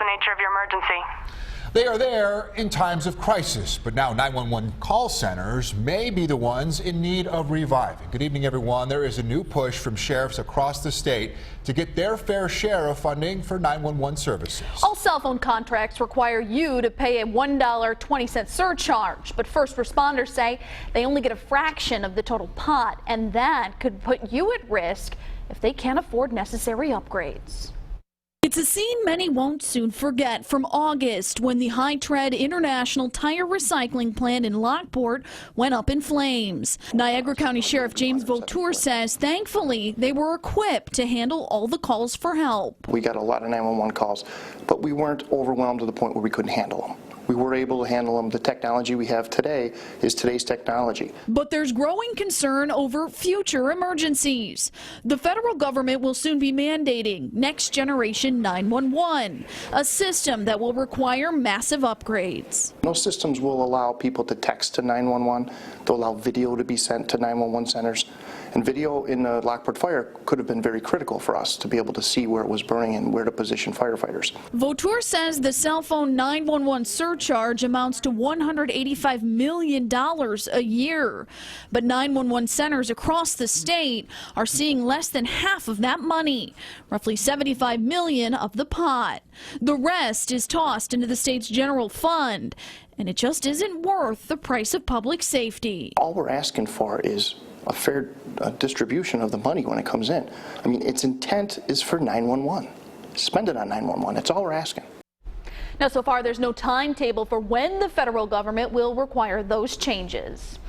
nature of your emergency? They are there in times of crisis, but now 911 call centers may be the ones in need of reviving. Good evening, everyone. There is a new push from sheriffs across the state to get their fair share of funding for 911 services. All cell phone contracts require you to pay a $1.20 surcharge, but first responders say they only get a fraction of the total pot, and that could put you at risk if they can't afford necessary upgrades. It's a scene many won't soon forget from August when the high-tread International Tire Recycling Plant in Lockport went up in flames. Niagara County Sheriff James Vautour says thankfully they were equipped to handle all the calls for help. We got a lot of 911 calls, but we weren't overwhelmed to the point where we couldn't handle them. We were able to handle them. The technology we have today is today's technology. But there's growing concern over future emergencies. The federal government will soon be mandating Next Generation 911, a system that will require massive upgrades. Those systems will allow people to text to 911. They'll allow video to be sent to 911 centers. And video in the Lockport fire could have been very critical for us to be able to see where it was burning and where to position firefighters. Vautour says the cell phone 911 surcharge amounts to $185 million a year. But 911 centers across the state are seeing less than half of that money, roughly $75 million of the pot. The rest is tossed into the state's general fund, and it just isn't worth the price of public safety. All we're asking for is a fair distribution of the money when it comes in. I mean, its intent is for 911. Spend it on 911. That's all we're asking. Now, so far, there's no timetable for when the federal government will require those changes.